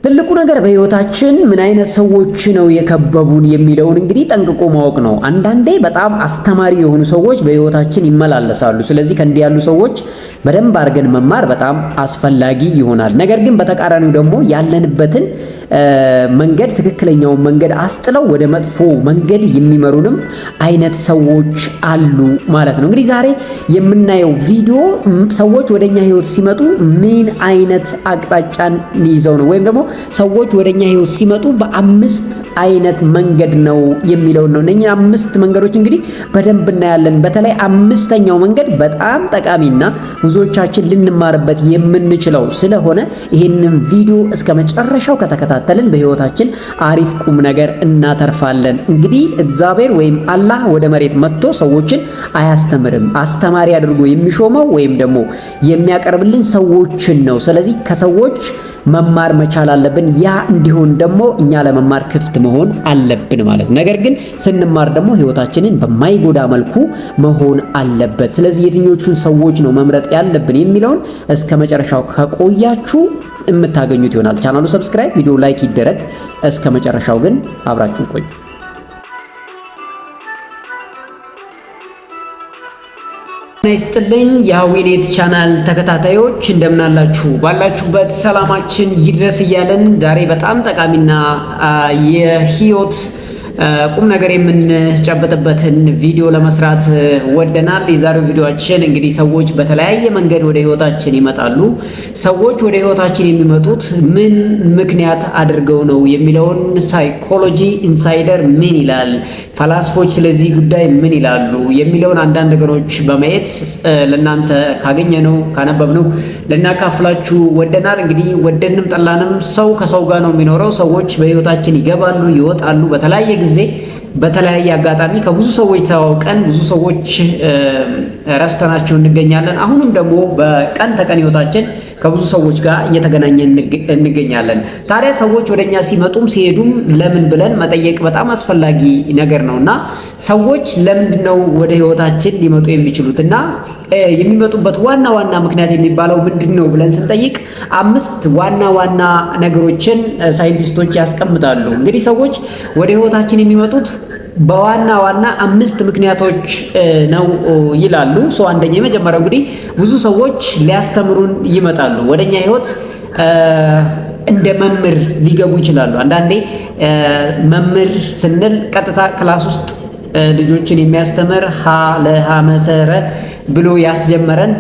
ትልቁ ነገር በህይወታችን ምን አይነት ሰዎች ነው የከበቡን የሚለውን እንግዲህ ጠንቅቆ ማወቅ ነው። አንዳንዴ በጣም አስተማሪ የሆኑ ሰዎች በህይወታችን ይመላለሳሉ። ስለዚህ ከእንዲህ ያሉ ሰዎች በደንብ አድርገን መማር በጣም አስፈላጊ ይሆናል። ነገር ግን በተቃራኒው ደግሞ ያለንበትን መንገድ ትክክለኛውን መንገድ አስጥለው ወደ መጥፎ መንገድ የሚመሩንም አይነት ሰዎች አሉ ማለት ነው። እንግዲህ ዛሬ የምናየው ቪዲዮ ሰዎች ወደኛ ህይወት ሲመጡ ምን አይነት አቅጣጫን ይዘው ነው ወይም ደግሞ ሰዎች ወደኛ ህይወት ሲመጡ በአምስት አይነት መንገድ ነው የሚለውን ነው። እነኚህ አምስት መንገዶች እንግዲህ በደንብ እናያለን። በተለይ አምስተኛው መንገድ በጣም ጠቃሚና ብዙዎቻችን ልንማርበት የምንችለው ስለሆነ ይሄንን ቪዲዮ እስከ መጨረሻው ከተከታተልን በህይወታችን አሪፍ ቁም ነገር እናተርፋለን። እንግዲህ እግዚአብሔር ወይም አላህ ወደ መሬት መጥቶ ሰዎችን አያስተምርም። አስተማሪ አድርጎ የሚሾመው ወይም ደግሞ የሚያቀርብልን ሰዎችን ነው። ስለዚህ ከሰዎች መማር መቻል አለብን። ያ እንዲሆን ደግሞ እኛ ለመማር ክፍት መሆን አለብን ማለት ነው። ነገር ግን ስንማር ደግሞ ህይወታችንን በማይጎዳ መልኩ መሆን አለበት። ስለዚህ የትኞቹን ሰዎች ነው መምረጥ ያለብን የሚለውን እስከ መጨረሻው ከቆያችሁ የምታገኙት ይሆናል። ቻናሉ ሰብስክራይብ፣ ቪዲዮ ላይክ ይደረግ። እስከ መጨረሻው ግን አብራችሁ ቆዩ። ናይስጥልኝ የሀዊኔት ቻናል ተከታታዮች እንደምናላችሁ፣ ባላችሁበት ሰላማችን ይድረስ እያለን ዛሬ በጣም ጠቃሚና የህይወት ቁም ነገር የምንጨበጥበትን ቪዲዮ ለመስራት ወደናል። የዛሬው ቪዲዮአችን እንግዲህ ሰዎች በተለያየ መንገድ ወደ ህይወታችን ይመጣሉ። ሰዎች ወደ ህይወታችን የሚመጡት ምን ምክንያት አድርገው ነው የሚለውን ሳይኮሎጂ ኢንሳይደር ምን ይላል፣ ፈላስፎች ስለዚህ ጉዳይ ምን ይላሉ የሚለውን አንዳንድ ነገሮች በማየት ለናንተ ካገኘነው ካነበብነው ልናካፍላችሁ ወደናል። እንግዲህ ወደንም ጠላንም ሰው ከሰው ጋር ነው የሚኖረው። ሰዎች በህይወታችን ይገባሉ፣ ይወጣሉ። በተለያየ ጊዜ በተለያየ አጋጣሚ ከብዙ ሰዎች ተዋውቀን ብዙ ሰዎች ረስተናቸው እንገኛለን። አሁንም ደግሞ በቀን ተቀን ህይወታችን ከብዙ ሰዎች ጋር እየተገናኘን እንገኛለን። ታዲያ ሰዎች ወደኛ ሲመጡም ሲሄዱም ለምን ብለን መጠየቅ በጣም አስፈላጊ ነገር ነውና ሰዎች ለምንድነው ወደ ህይወታችን ሊመጡ የሚችሉትና የሚመጡበት ዋና ዋና ምክንያት የሚባለው ምንድነው ብለን ስንጠይቅ አምስት ዋና ዋና ነገሮችን ሳይንቲስቶች ያስቀምጣሉ። እንግዲህ ሰዎች ወደ ህይወታችን የሚመጡት በዋና ዋና አምስት ምክንያቶች ነው ይላሉ። አንደኛ የመጀመሪያው እንግዲህ ብዙ ሰዎች ሊያስተምሩን ይመጣሉ። ወደኛ ህይወት እንደ መምህር ሊገቡ ይችላሉ። አንዳንዴ መምህር ስንል ቀጥታ ክላስ ውስጥ ልጆችን የሚያስተምር ሀ ለሀ መሰረ ብሎ ያስጀመረን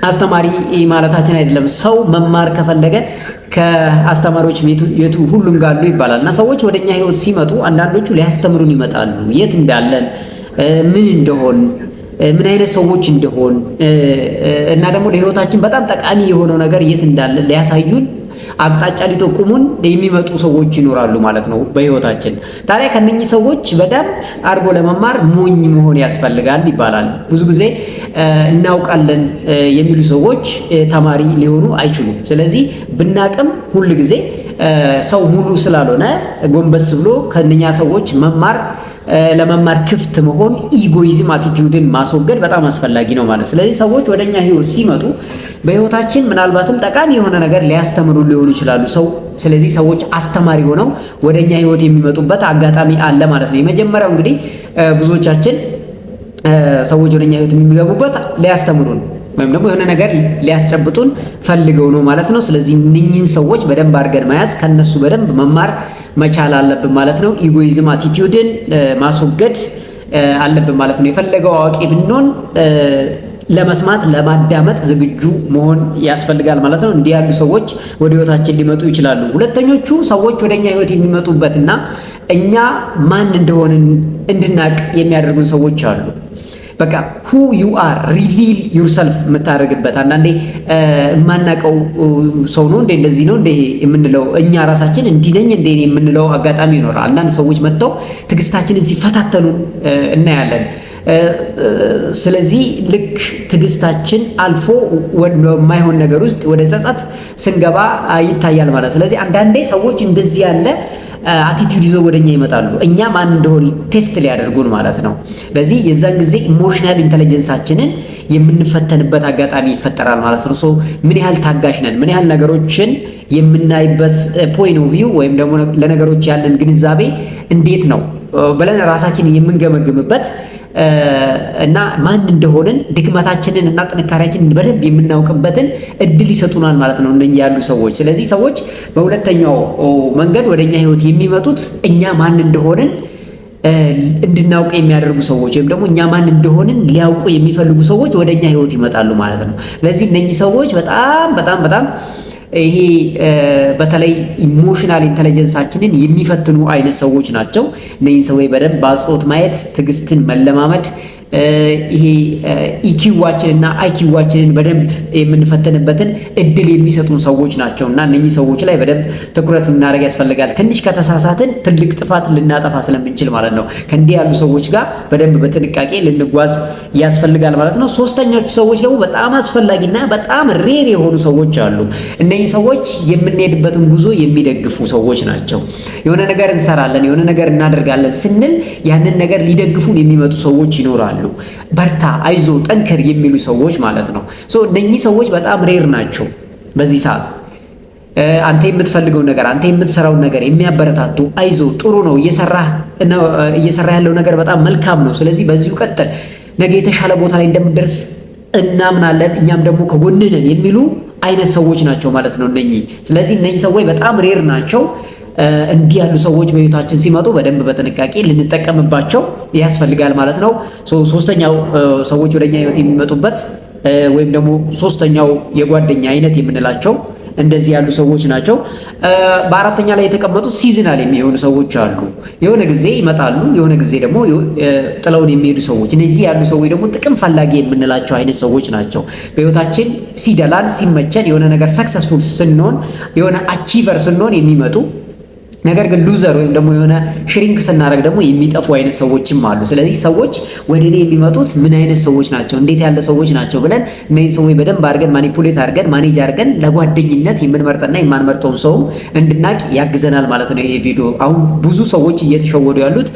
አስተማሪ ማለታችን አይደለም። ሰው መማር ከፈለገ ከአስተማሪዎች የቱ ሁሉም ጋር አሉ ይባላል እና ሰዎች ወደኛ ህይወት ሲመጡ አንዳንዶቹ ሊያስተምሩን ይመጣሉ። የት እንዳለን፣ ምን እንደሆን፣ ምን አይነት ሰዎች እንደሆን እና ደግሞ ለህይወታችን በጣም ጠቃሚ የሆነው ነገር የት እንዳለ ሊያሳዩን አቅጣጫ ሊጠቁሙን የሚመጡ ሰዎች ይኖራሉ ማለት ነው በህይወታችን። ታዲያ ከነኚህ ሰዎች በደንብ አድርጎ ለመማር ሞኝ መሆን ያስፈልጋል ይባላል። ብዙ ጊዜ እናውቃለን የሚሉ ሰዎች ተማሪ ሊሆኑ አይችሉም። ስለዚህ ብናቅም ሁል ጊዜ ሰው ሙሉ ስላልሆነ ጎንበስ ብሎ ከነኛ ሰዎች ለመማር ክፍት መሆን፣ ኢጎይዝም አቲቲዩድን ማስወገድ በጣም አስፈላጊ ነው ማለት። ስለዚህ ሰዎች ወደኛ ህይወት ሲመጡ በህይወታችን ምናልባትም ጠቃሚ የሆነ ነገር ሊያስተምሩ ሊሆኑ ይችላሉ። ስለዚህ ሰዎች አስተማሪ ሆነው ወደኛ ህይወት የሚመጡበት አጋጣሚ አለ ማለት ነው። የመጀመሪያው እንግዲህ ብዙዎቻችን ሰዎች ወደኛ ህይወት የሚገቡበት ሊያስተምሩን ወይም ደግሞ የሆነ ነገር ሊያስጨብጡን ፈልገው ነው ማለት ነው። ስለዚህ እነኚህን ሰዎች በደንብ አድርገን መያዝ፣ ከነሱ በደንብ መማር መቻል አለብን ማለት ነው። ኢጎይዝም አቲቲዩድን ማስወገድ አለብን ማለት ነው። የፈለገው አዋቂ ብንሆን ለመስማት ለማዳመጥ ዝግጁ መሆን ያስፈልጋል ማለት ነው። እንዲህ ያሉ ሰዎች ወደ ህይወታችን ሊመጡ ይችላሉ። ሁለተኞቹ ሰዎች ወደኛ ህይወት የሚመጡበትና እኛ ማን እንደሆንን እንድናቅ የሚያደርጉን ሰዎች አሉ። በቃ who you are reveal yourself የምታደርግበት። አንዳንዴ የማናውቀው ሰው ነው እንደዚህ ነው የምንለው እኛ ራሳችን እንዲህ ነኝ እንደ የምንለው አጋጣሚ ይኖራል። አንዳንድ ሰዎች መጥተው ትዕግስታችንን ሲፈታተኑን እናያለን። ስለዚህ ልክ ትዕግስታችን አልፎ ወደማይሆን ነገር ውስጥ ወደ ጸጸት ስንገባ ይታያል ማለት። ስለዚህ አንዳንዴ ሰዎች እንደዚህ ያለ አቲቲዩድ ይዘው ወደኛ ይመጣሉ። እኛ ማን እንደሆን ቴስት ሊያደርጉን ማለት ነው። ስለዚህ የዛን ጊዜ ኢሞሽናል ኢንተለጀንሳችንን የምንፈተንበት አጋጣሚ ይፈጠራል ማለት ነው። ምን ያህል ታጋሽ ነን፣ ምን ያህል ነገሮችን የምናይበት ፖይንት ኦፍ ቪው ወይም ደግሞ ለነገሮች ያለን ግንዛቤ እንዴት ነው ብለን ራሳችንን የምንገመግምበት እና ማን እንደሆነን ድክመታችንን እና ጥንካሬያችንን በደንብ የምናውቅበትን እድል ይሰጡናል ማለት ነው እንደኛ ያሉ ሰዎች። ስለዚህ ሰዎች በሁለተኛው መንገድ ወደኛ ህይወት የሚመጡት እኛ ማን እንደሆነን እንድናውቅ የሚያደርጉ ሰዎች ወይም ደግሞ እኛ ማን እንደሆነን ሊያውቁ የሚፈልጉ ሰዎች ወደኛ ህይወት ይመጣሉ ማለት ነው። ስለዚህ እነኚህ ሰዎች በጣም ይሄ በተለይ ኢሞሽናል ኢንተለጀንሳችንን የሚፈትኑ አይነት ሰዎች ናቸው። እነዚህ ሰዎች በደንብ በአጽንኦት ማየት፣ ትዕግስትን መለማመድ፣ ይሄ ኢኪዋችንና አይኪዋችንን በደንብ የምንፈተንበትን እድል የሚሰጡን ሰዎች ናቸው እና እነኚህ ሰዎች ላይ በደንብ ትኩረት ልናደርግ ያስፈልጋል። ትንሽ ከተሳሳትን ትልቅ ጥፋት ልናጠፋ ስለምንችል ማለት ነው። ከእንዲህ ያሉ ሰዎች ጋር በደንብ በጥንቃቄ ልንጓዝ ያስፈልጋል ማለት ነው። ሶስተኞቹ ሰዎች ደግሞ በጣም አስፈላጊና በጣም ሬር የሆኑ ሰዎች አሉ። እነኚህ ሰዎች የምንሄድበትን ጉዞ የሚደግፉ ሰዎች ናቸው። የሆነ ነገር እንሰራለን፣ የሆነ ነገር እናደርጋለን ስንል ያንን ነገር ሊደግፉን የሚመጡ ሰዎች ይኖራሉ። በርታ፣ አይዞ፣ ጠንከር የሚሉ ሰዎች ማለት ነው። እነኚህ ሰዎች በጣም ሬር ናቸው። በዚህ ሰዓት አንተ የምትፈልገው ነገር፣ አንተ የምትሰራው ነገር የሚያበረታቱ፣ አይዞ፣ ጥሩ ነው፣ እየሰራ ያለው ነገር በጣም መልካም ነው፣ ስለዚህ በዚሁ ቀጥል፣ ነገ የተሻለ ቦታ ላይ እንደምትደርስ እናምናለን፣ እኛም ደግሞ ከጎንህ ነን የሚሉ አይነት ሰዎች ናቸው ማለት ነው እነኚህ። ስለዚህ እነኚህ ሰዎች በጣም ሬር ናቸው። እንዲህ ያሉ ሰዎች በህይወታችን ሲመጡ በደንብ በጥንቃቄ ልንጠቀምባቸው ያስፈልጋል ማለት ነው። ሶስተኛው ሰዎች ወደኛ ህይወት የሚመጡበት ወይም ደግሞ ሶስተኛው የጓደኛ አይነት የምንላቸው እንደዚህ ያሉ ሰዎች ናቸው። በአራተኛ ላይ የተቀመጡት ሲዝናል የሚሆኑ ሰዎች አሉ። የሆነ ጊዜ ይመጣሉ፣ የሆነ ጊዜ ደግሞ ጥለውን የሚሄዱ ሰዎች። እነዚህ ያሉ ሰዎች ደግሞ ጥቅም ፈላጊ የምንላቸው አይነት ሰዎች ናቸው። በህይወታችን ሲደላን፣ ሲመቸን፣ የሆነ ነገር ሰክሰስፉል ስንሆን፣ የሆነ አቺቨር ስንሆን የሚመጡ ነገር ግን ሉዘር ወይም ደግሞ የሆነ ሽሪንክ ስናደርግ ደግሞ የሚጠፉ አይነት ሰዎችም አሉ። ስለዚህ ሰዎች ወደ እኔ የሚመጡት ምን አይነት ሰዎች ናቸው፣ እንዴት ያለ ሰዎች ናቸው ብለን እነዚህ ሰዎች በደንብ አድርገን ማኒፑሌት አድርገን ማኔጅ አድርገን ለጓደኝነት የምንመርጥና የማንመርጠውን ሰውም እንድናቅ ያግዘናል ማለት ነው ይሄ ቪዲዮ። አሁን ብዙ ሰዎች እየተሸወዱ ያሉት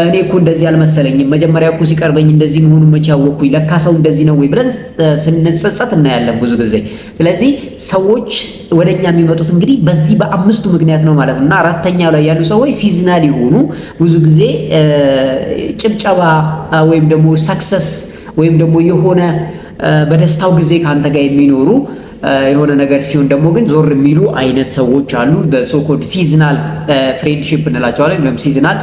እኔ እኮ እንደዚህ አልመሰለኝም፣ መጀመሪያ እኮ ሲቀርበኝ እንደዚህ መሆኑን መቼ አወቅኩኝ፣ ለካ ሰው እንደዚህ ነው ወይ ብለን ስንጸጸት እናያለን ብዙ ጊዜ። ስለዚህ ሰዎች ወደኛ የሚመጡት እንግዲህ በዚህ በአምስቱ ምክንያት ነው ማለት ነው። እና አራተኛው ላይ ያሉ ሰዎች ሲዝናል የሆኑ ብዙ ጊዜ ጭብጨባ ወይም ደግሞ ሰክሰስ ወይም ደግሞ የሆነ በደስታው ጊዜ ከአንተ ጋር የሚኖሩ የሆነ ነገር ሲሆን ደግሞ ግን ዞር የሚሉ አይነት ሰዎች አሉ። ሶኮልድ ሲዝናል ፍሬንድሺፕ እንላቸዋለን ወይም ሲዝናል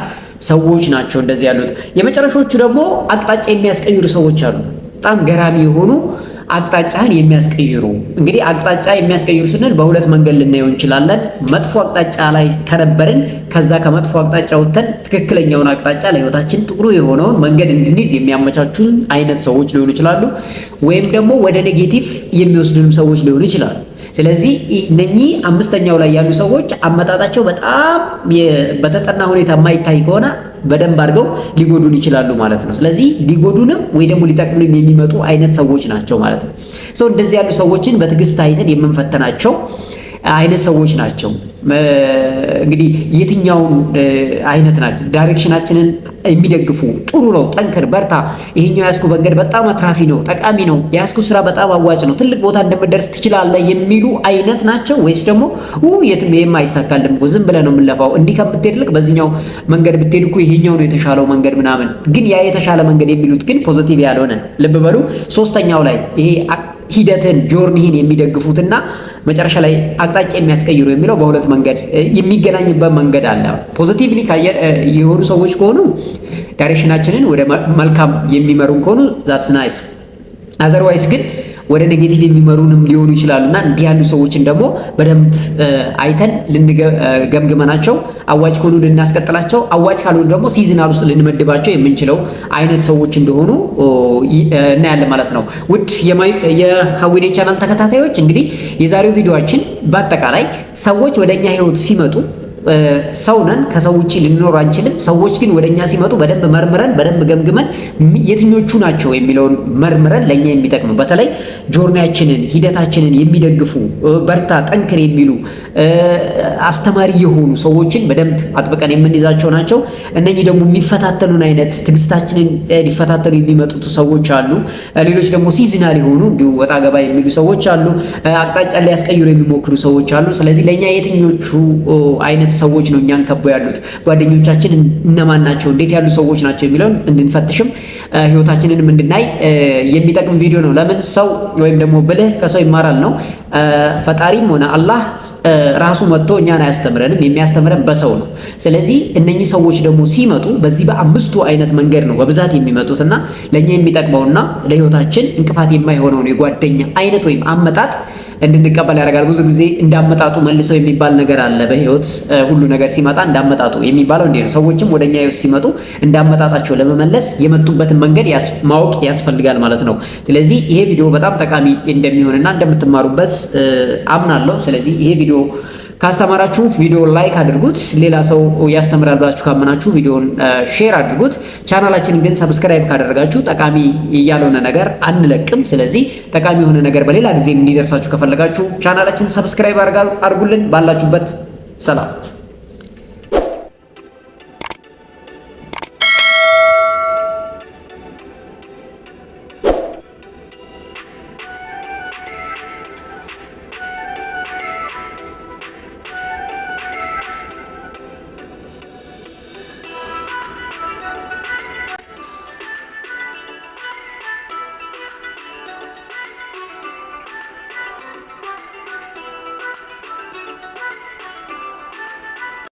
ሰዎች ናቸው እንደዚህ ያሉት። የመጨረሻዎቹ ደግሞ አቅጣጫ የሚያስቀይሩ ሰዎች አሉ። በጣም ገራሚ የሆኑ አቅጣጫህን የሚያስቀይሩ። እንግዲህ አቅጣጫ የሚያስቀይሩ ስንል በሁለት መንገድ ልናየው እንችላለን። መጥፎ አቅጣጫ ላይ ከነበርን ከዛ ከመጥፎ አቅጣጫ ወጥተን ትክክለኛውን አቅጣጫ ለህይወታችን ጥሩ የሆነውን መንገድ እንድንይዝ የሚያመቻቹን አይነት ሰዎች ሊሆኑ ይችላሉ። ወይም ደግሞ ወደ ኔጌቲቭ የሚወስዱንም ሰዎች ሊሆኑ ይችላሉ። ስለዚህ እነኚህ አምስተኛው ላይ ያሉ ሰዎች አመጣጣቸው በጣም በተጠና ሁኔታ የማይታይ ከሆነ በደንብ አድርገው ሊጎዱን ይችላሉ ማለት ነው። ስለዚህ ሊጎዱንም ወይ ደግሞ ሊጠቅሙንም የሚመጡ አይነት ሰዎች ናቸው ማለት ነው። እንደዚህ ያሉ ሰዎችን በትዕግስት አይተን የምንፈተናቸው አይነት ሰዎች ናቸው። እንግዲህ የትኛውን አይነት ናቸው? ዳይሬክሽናችንን የሚደግፉ ጥሩ ነው፣ ጠንክር፣ በርታ፣ ይሄኛው ያስኩ መንገድ በጣም አትራፊ ነው፣ ጠቃሚ ነው፣ ያስኩ ስራ በጣም አዋጭ ነው፣ ትልቅ ቦታ እንደምደርስ ትችላለህ የሚሉ አይነት ናቸው? ወይስ ደግሞ የትም ይሄም አይሳካልም እኮ ዝም ብለህ ነው የምንለፋው፣ እንዲህ ከምትሄድ ልክ በዚህኛው መንገድ ብትሄድ እኮ ይሄኛው ነው የተሻለው መንገድ ምናምን። ግን ያ የተሻለ መንገድ የሚሉት ግን ፖዚቲቭ ያልሆነ ልብ በሉ። ሶስተኛው ላይ ይሄ ሂደትን ጆርኒህን የሚደግፉትና መጨረሻ ላይ አቅጣጫ የሚያስቀይሩ የሚለው በሁለት መንገድ የሚገናኙበት መንገድ አለ። ፖዚቲቭሊ የሆኑ ሰዎች ከሆኑ ዳይሬክሽናችንን ወደ መልካም የሚመሩን ከሆኑ ዛትስ ናይስ። አዘርዋይስ ግን ወደ ኔጌቲቭ የሚመሩንም ሊሆኑ ይችላሉና እንዲህ ያሉ ሰዎችን ደግሞ በደንብ አይተን ልንገምግመናቸው፣ አዋጭ ከሆኑ ልናስቀጥላቸው፣ አዋጭ ካልሆኑ ደግሞ ሲዝናል ውስጥ ልንመድባቸው የምንችለው አይነት ሰዎች እንደሆኑ እናያለን ማለት ነው። ውድ የሀዊኔ ቻናል ተከታታዮች እንግዲህ የዛሬው ቪዲዮአችን በአጠቃላይ ሰዎች ወደኛ ህይወት ሲመጡ ሰው ነን፣ ከሰው ውጪ ልንኖር አንችልም። ሰዎች ግን ወደኛ ሲመጡ በደንብ መርምረን በደንብ ገምግመን የትኞቹ ናቸው የሚለውን መርምረን ለኛ የሚጠቅሙ በተለይ ጆርኒያችንን ሂደታችንን የሚደግፉ በርታ ጠንክር የሚሉ አስተማሪ የሆኑ ሰዎችን በደንብ አጥብቀን የምንይዛቸው ናቸው። እነኚህ ደግሞ የሚፈታተኑን አይነት ትዕግስታችንን ሊፈታተኑ የሚመጡት ሰዎች አሉ። ሌሎች ደግሞ ሲዝናል የሆኑ እንዲሁ ወጣ ገባ የሚሉ ሰዎች አሉ። አቅጣጫ ሊያስቀይሩ የሚሞክሩ ሰዎች አሉ። ስለዚህ ለኛ የትኞቹ አይነት ሰዎች ነው እኛን ከበው ያሉት? ጓደኞቻችን እነማን ናቸው? እንዴት ያሉ ሰዎች ናቸው የሚለውን እንድንፈትሽም ህይወታችንንም እንድናይ የሚጠቅም ቪዲዮ ነው። ለምን ሰው ወይም ደግሞ ብልህ ከሰው ይማራል ነው። ፈጣሪም ሆነ አላህ ራሱ መጥቶ እኛን አያስተምረንም፣ የሚያስተምረን በሰው ነው። ስለዚህ እነኚህ ሰዎች ደግሞ ሲመጡ በዚህ በአምስቱ አይነት መንገድ ነው በብዛት የሚመጡትና ለኛ የሚጠቅመውና ለህይወታችን እንቅፋት የማይሆነውን የጓደኛ አይነት ወይም አመጣጥ እንድንቀበል ያደርጋል። ብዙ ጊዜ እንዳመጣጡ መልሰው የሚባል ነገር አለ በህይወት ሁሉ ነገር ሲመጣ እንዳመጣጡ የሚባለው እንዴ ነው። ሰዎችም ወደኛ ህይወት ሲመጡ እንዳመጣጣቸው ለመመለስ የመጡበትን መንገድ ማወቅ ያስፈልጋል ማለት ነው። ስለዚህ ይሄ ቪዲዮ በጣም ጠቃሚ እንደሚሆንና እንደምትማሩበት አምናለሁ። ስለዚህ ይሄ ቪዲዮ ካስተማራችሁ ቪዲዮ ላይክ አድርጉት። ሌላ ሰው ያስተምራል ብላችሁ ካመናችሁ ቪዲዮን ሼር አድርጉት። ቻናላችንን ግን ሰብስክራይብ ካደረጋችሁ ጠቃሚ ያልሆነ ነገር አንለቅም። ስለዚህ ጠቃሚ የሆነ ነገር በሌላ ጊዜ እንዲደርሳችሁ ከፈለጋችሁ ቻናላችንን ሰብስክራይብ አድርጉልን። ባላችሁበት ሰላም